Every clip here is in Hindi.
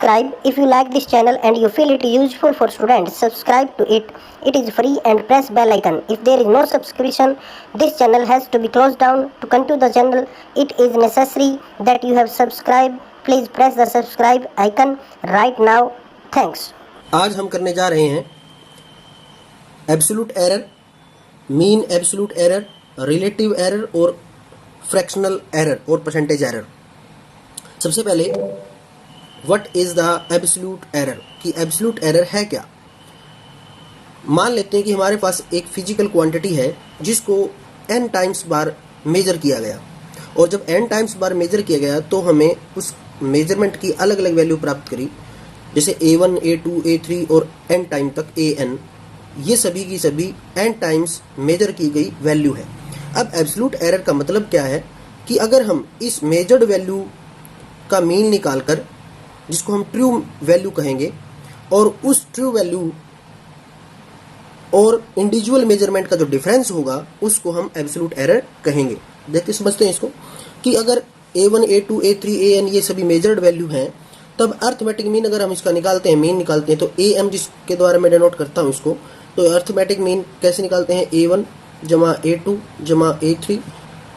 subscribe. If you like this channel and you feel it useful for students, subscribe to it. It is free and press bell icon. If there is no subscription, this channel has to be closed down. To continue the channel, it is necessary that you have subscribed. Please press the subscribe icon right now. Thanks. आज हम करने जा रहे हैं absolute error, mean absolute error, relative error और फ्रैक्शनल एरर और परसेंटेज एरर। सबसे पहले what is the absolute error, कि एब्सोल्यूट एरर है क्या। मान लेते हैं कि हमारे पास एक फिजिकल क्वांटिटी है जिसको n टाइम्स बार मेजर किया गया, और जब n टाइम्स बार मेजर किया गया तो हमें उस मेजरमेंट की अलग अलग वैल्यू प्राप्त करी, जैसे a1, a2, a3 और n टाइम तक an, ये सभी की सभी n टाइम्स मेजर की गई वैल्यू है। अब एब्सोल्यूट एरर का मतलब क्या है कि अगर हम इस मेजर्ड वैल्यू का मीन निकालकर, जिसको हम ट्रू वैल्यू कहेंगे, और उस ट्रू वैल्यू और इंडिविजुअल मेजरमेंट का जो डिफरेंस होगा उसको हम एब्सोल्यूट एरर कहेंगे। देखते समझते हैं इसको, कि अगर a1, a2, a3, an ये सभी मेजर्ड वैल्यू हैं, तब अर्थमेटिक मीन अगर हम इसका निकालते हैं, मीन निकालते हैं, तो am जिसके द्वारा मैं डिनोट करता हूँ इसको, तो अर्थमेटिक मीन कैसे निकालते हैं, a1 जमा a2 जमा a3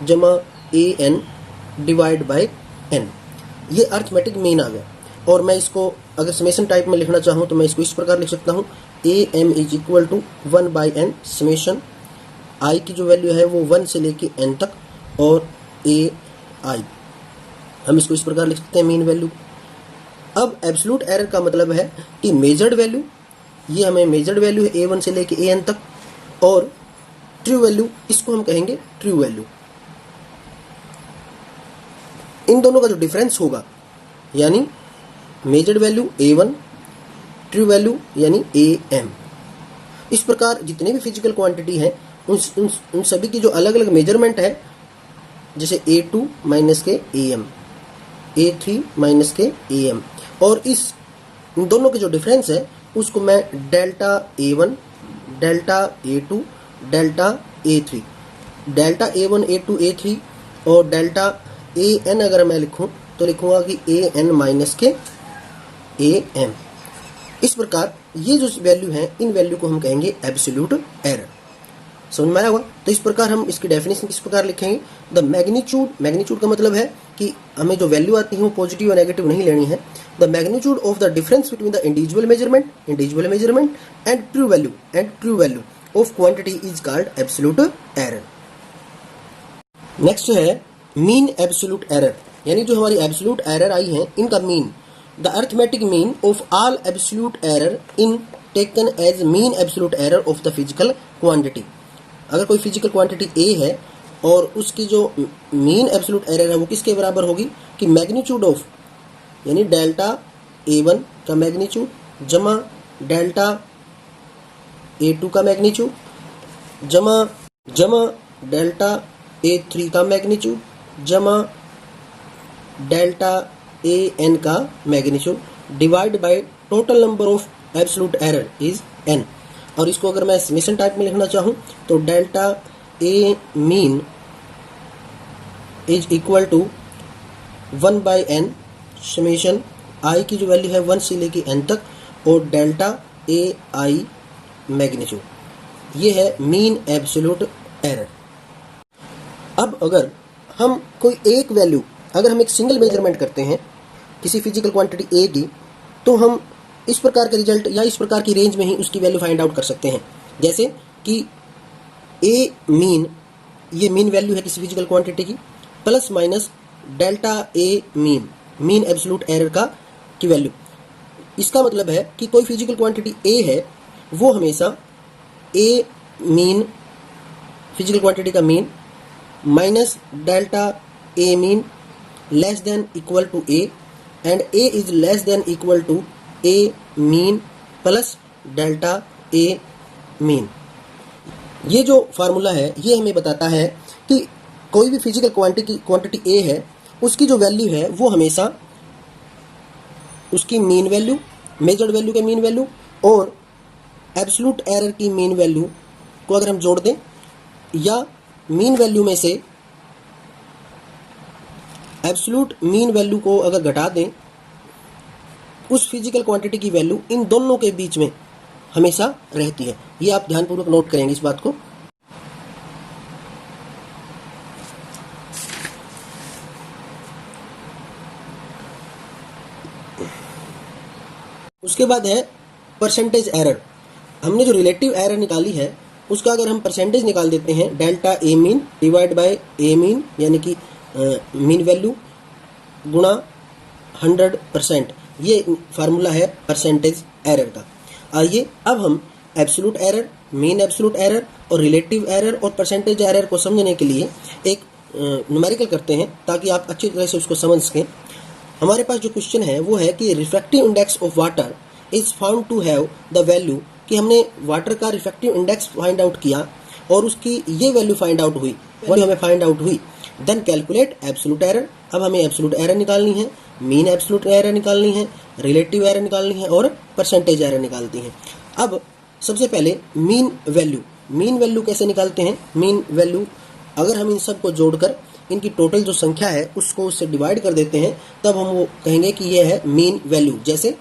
जमा an डिवाइड बाई n, ये अर्थमेटिक मीन आ गया। और मैं इसको अगर समेशन टाइप में लिखना चाहूँ तो मैं इसको इस प्रकार लिख सकता हूँ, am is equal to 1 by n summation i की जो वैल्यू है वो 1 से लेके n तक, और ai हम इसको इस प्रकार लिख सकते हैं मीन वैल्यू। अब एब्सोल्यूट एरर का मतलब है कि मेजर्ड वैल्यू, ये हमें मेजर्ड वैल्यू है a1 से लेके an तक, और ट्रू वैल्यू इसको हम कहेंगे ट्रू वैल्यू। इन दोनों का जो डिफरेंस होगा, यानी measured value a1, true value यानी am। इस प्रकार जितने भी फिजिकल क्वांटिटी हैं उन सभी की जो अलग अलग मेजरमेंट है, जैसे a2 माइनस के am, a3 माइनस के am, और इन दोनों के जो डिफरेंस है उसको मैं delta a1, delta a2, delta a3, delta a1, a2, a3 और डेल्टा an अगर मैं लिखूं तो लिखूंगा कि an माइनस के am। इस प्रकार ये जो वैल्यू है, इन वैल्यू को हम कहेंगे एब्सोल्यूट एरर। समझ में आया होगा। तो इस प्रकार हम इसकी डेफिनेशन किस प्रकार लिखेंगे, द मैग्नीट्यूड का मतलब है कि हमें जो वैल्यू आती है वो पॉजिटिव और नेगेटिव नहीं लेनी है। The magnitude of the difference between the individual measurement and true value of quantity is called absolute error. Next है मीन एब्सोल्यूट एरर, यानी जो हमारी एब्सोल्यूट एरर आई है इनका mean, the arithmetic mean of all absolute error in taken as mean absolute error of the physical quantity. अगर कोई फिजिकल क्वांटिटी ए है और उसकी जो मीन एब्सोल्यूट एरर है वो किसके बराबर होगी, कि मैग्नीट्यूड ऑफ, यानी डेल्टा a1 का मैग्नीट्यूड जमा डेल्टा a2 का मैग्नीट्यूड जमा डेल्टा a3 का मैग्नीट्यूड जमा डेल्टा an का magnitude divide by total number of absolute error is n। और इसको अगर मैं समेशन टाइप में लिखना चाहूँ तो delta a mean is equal to 1 by n summation i की जो वैल्यू है 1 से लेके n तक, और डेल्टा ai मैग्नीट्यूड। ये है मीन एब्सोल्यूट एरर। अब अगर हम कोई एक वैल्यू, अगर हम एक सिंगल मेजरमेंट करते हैं किसी फिजिकल क्वांटिटी a की, तो हम इस प्रकार का रिजल्ट या इस प्रकार की रेंज में ही उसकी वैल्यू फाइंड आउट कर सकते हैं। जैसे कि a मीन, ये मीन वैल्यू है किसी फिजिकल क्वांटिटी की, plus minus delta a mean absolute error की वैल्यू। इसका मतलब है कि कोई फिजिकल क्वांटिटी a है वो हमेशा a मीन, फिजिकल क्वांटिटी का mean, minus delta a mean less than equal to a, and a is less than equal to a mean plus delta a mean. ये जो फार्मूला है ये हमें बताता है कि कोई भी फिजिकल क्वांटिटी a है, उसकी जो वैल्यू है वो हमेशा उसकी मीन वैल्यू, मेजर्ड वैल्यू का मीन वैल्यू और एब्सोल्यूट एरर की मीन वैल्यू को अगर हम जोड़ दें, या मीन वैल्यू में से एब्सोल्यूट मीन वैल्यू को अगर घटा दें उस फिजिकल क्वांटिटी की वैल्यू इन दोनों के बीच में हमेशा रहती है। ये आप ध्यानपूर्वक नोट करेंगे इस बात को। उसके बाद है परसेंटेज एरर। हमने जो रिलेटिव एरर निकाली है उसका अगर हम परसेंटेज निकाल देते हैं, delta A mean divide by A mean यानी कि मीन वैल्यू गुणा 100%, ये फार्मूला है परसेंटेज एरर का। आइए अब हम absolute error, mean absolute error और रिलेटिव एरर और परसेंटेज एरर को समझने के लिए एक न्यूमेरिकल करते हैं ताकि आप अच्छी तरह से उसको समझ सकें। हमारे पास जो क्वेश्चन है वो है कि refractive index of water is found to have the value, कि हमने वाटर का रिफ्रैक्टिव इंडेक्स फाइंड आउट किया और उसकी ये वैल्यू फाइंड आउट हुई, वैल्यू हमें फाइंड आउट हुई। Then calculate absolute error. अब हमें एब्सोल्यूट एरर निकालनी है, मीन एब्सोल्यूट एरर निकालनी है, रिलेटिव एरर निकालनी है और परसेंटेज एरर निकालती है। अब सबसे पहले मीन वैल्यू। मीन वैल्यू कैसे निकालते हैं? मीन वैल्यू अगर हम इन सब को जोड़कर इनकी टोटल जो संख्या है उसको उससे डिवाइड कर देते हैं तब हम वो कहेंगे कि ये है मीन वैल्यू। जैसे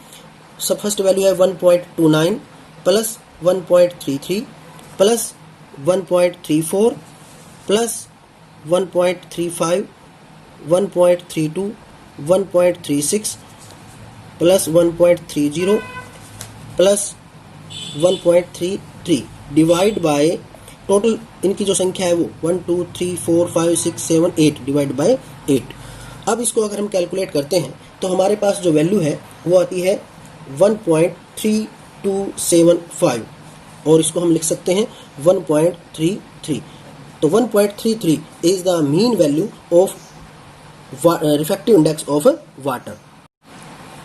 सब फर्स्ट वैल्यू है 1.29 plus 1.33 plus 1.34 plus 1.35 1.32 1.36 plus 1.30 plus 1.33 divide by total इनकी जो संख्या है वो 1 2 3 4 5 6 7 8 डिवाइड बाय 8। अब इसको अगर हम कैलकुलेट करते हैं तो हमारे पास जो वैल्यू है वो आती है 1.3275 और इसको हम लिख सकते हैं 1.33। तो 1.33 is the mean value of refractive index of water.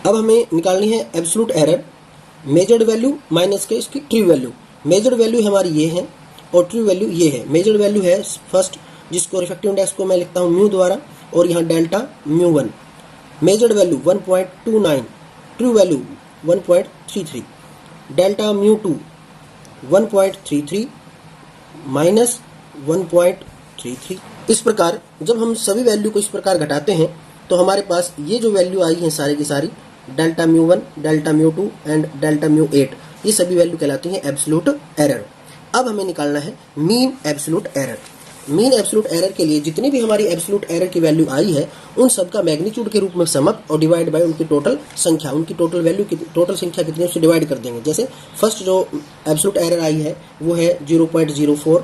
अब हमें निकालनी है absolute error, measured value minus के इसकी ट्रू वैल्यू। मेजर्ड वैल्यू हमारी ये है और ट्रू वैल्यू ये है। मेजर्ड वैल्यू है फर्स्ट, जिसको रिफ्रैक्टिव इंडेक्स को मैं लिखता हूँ म्यू द्वारा और यहाँ delta mu 1। Measured value 1.29, true value 1.33, delta mu 2 1.33 minus 1.33। इस प्रकार जब हम सभी वैल्यू को इस प्रकार घटाते हैं तो हमारे पास ये जो वैल्यू आई है सारी की सारी, delta mu 1, delta mu 2 and delta mu 8, ये सभी वैल्यू कहलाती हैं एब्सोल्यूट एरर। अब हमें निकालना है mean absolute error. Mean absolute error के लिए जितनी भी हमारी एब्सोल्यूट एरर की वैल्यू आई है उन सब का मैग्नीट्यूड के रूप में सम अप और डिवाइड बाय उनकी टोटल संख्या, उनकी टोटल वैल्यू की टोटल संख्या कितनी है उससे डिवाइड कर देंगे। जैसे फर्स्ट जो एब्सोल्यूट एरर आई है वो है 0.04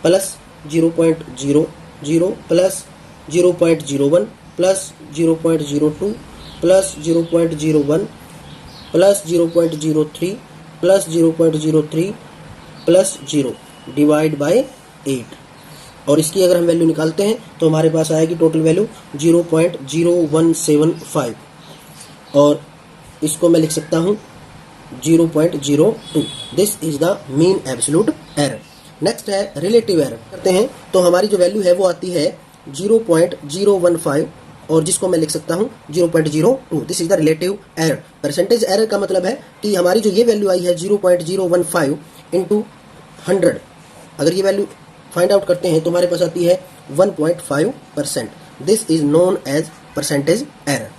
plus 0.00 plus 0.01 plus 0.02 plus 0.01 plus 0.03 plus 0.03 plus 0 divide by 8। और इसकी अगर हम वैल्यू निकालते हैं तो हमारे पास आएगी टोटल वैल्यू 0.0175 और इसको मैं लिख सकता हूँ 0.02। This is the mean absolute error. Next है रिलेटिव एरर। करते हैं तो हमारी जो वैल्यू है वो आती है 0.015 और जिसको मैं लिख सकता हूँ 0.02। This is the relative error. Percentage error का मतलब है कि हमारी जो ये वैल्यू आई है 0.015 इंटू 100, अगर ये वैल्यू फाइंड आउट करते हैं तो हमारे पास आती है 1.5%। This is known as percentage error.